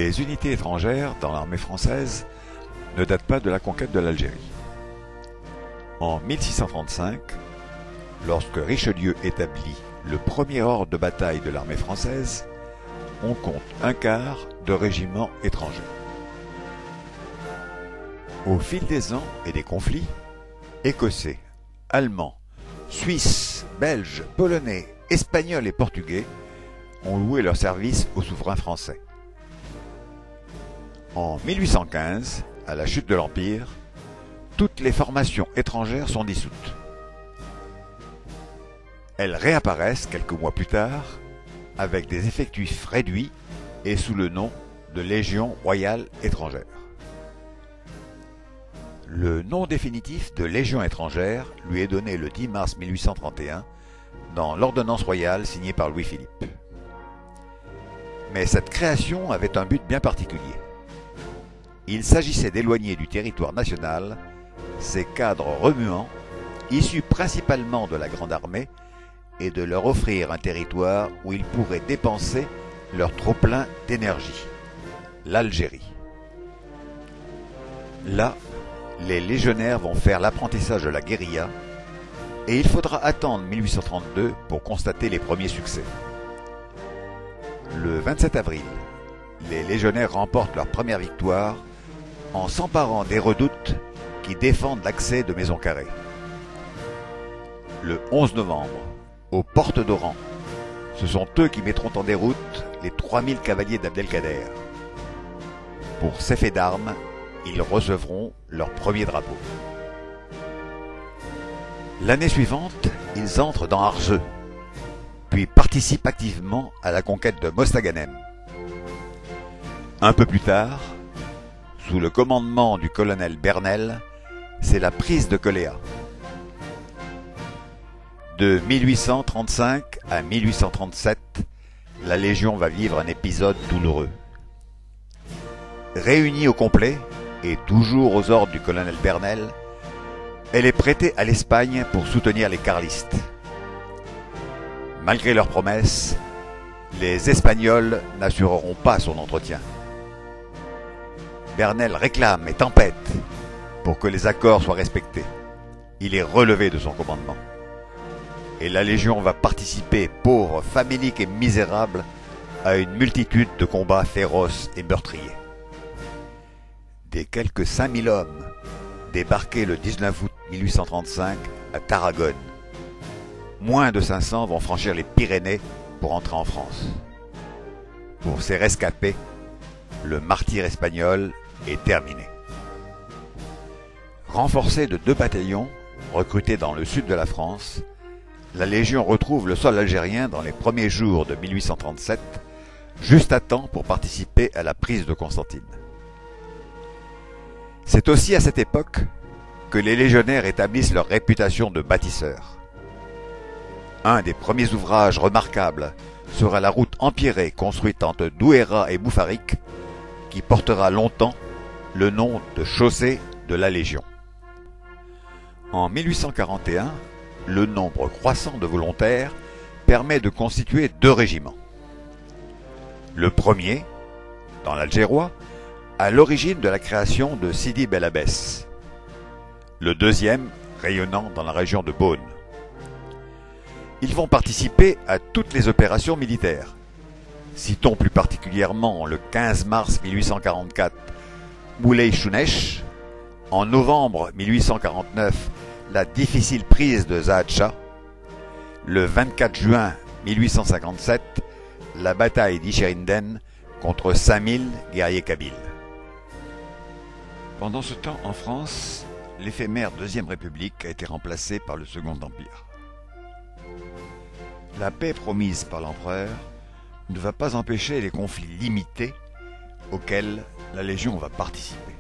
Les unités étrangères dans l'armée française ne datent pas de la conquête de l'Algérie. En 1635, lorsque Richelieu établit le premier ordre de bataille de l'armée française, on compte un quart de régiments étrangers. Au fil des ans et des conflits, Écossais, Allemands, Suisses, Belges, Polonais, Espagnols et Portugais ont loué leur service au souverain français. En 1815, à la chute de l'Empire, toutes les formations étrangères sont dissoutes. Elles réapparaissent quelques mois plus tard avec des effectifs réduits et sous le nom de Légion royale étrangère. Le nom définitif de Légion étrangère lui est donné le 10 mars 1831 dans l'ordonnance royale signée par Louis-Philippe. Mais cette création avait un but bien particulier. Il s'agissait d'éloigner du territoire national ces cadres remuants, issus principalement de la Grande Armée, et de leur offrir un territoire où ils pourraient dépenser leur trop-plein d'énergie, l'Algérie. Là, les légionnaires vont faire l'apprentissage de la guérilla, et il faudra attendre 1832 pour constater les premiers succès. Le 27 avril, les légionnaires remportent leur première victoire en s'emparant des redoutes qui défendent l'accès de Maison Carrée. Le 11 novembre, aux portes d'Oran, ce sont eux qui mettront en déroute les 3000 cavaliers d'Abdelkader. Pour ces faits d'armes, ils recevront leur premier drapeau. L'année suivante, ils entrent dans Arzeu, puis participent activement à la conquête de Mostaganem. Un peu plus tard, sous le commandement du colonel Bernel, c'est la prise de Coléa. De 1835 à 1837, la Légion va vivre un épisode douloureux. Réunie au complet, et toujours aux ordres du colonel Bernel, elle est prêtée à l'Espagne pour soutenir les carlistes. Malgré leurs promesses, les Espagnols n'assureront pas son entretien. Bernel réclame et tempête pour que les accords soient respectés. Il est relevé de son commandement. Et la Légion va participer, pauvre, famélique et misérable, à une multitude de combats féroces et meurtriers. Des quelques 5000 hommes débarqués le 19 août 1835 à Tarragone, moins de 500 vont franchir les Pyrénées pour entrer en France. Pour ces rescapés, le martyre espagnol est terminé. Renforcée de 2 bataillons, recrutés dans le sud de la France, la Légion retrouve le sol algérien dans les premiers jours de 1837, juste à temps pour participer à la prise de Constantine. C'est aussi à cette époque que les légionnaires établissent leur réputation de bâtisseurs. Un des premiers ouvrages remarquables sera la route empierrée construite entre Douéra et Boufarik, qui portera longtemps le nom de chaussée de la Légion. En 1841, le nombre croissant de volontaires permet de constituer 2 régiments. Le premier, dans l'Algérois, à l'origine de la création de Sidi Bel Abbès. Le deuxième, rayonnant dans la région de Beaune. Ils vont participer à toutes les opérations militaires. Citons plus particulièrement le 15 mars 1844, Moulay Chounech, en novembre 1849, la difficile prise de Zahad Shah, le 24 juin 1857, la bataille d'Icherinden contre 5000 guerriers kabyles. Pendant ce temps, en France, l'éphémère Deuxième République a été remplacée par le Second Empire. La paix promise par l'empereur ne va pas empêcher les conflits limités auxquels la Légion va participer.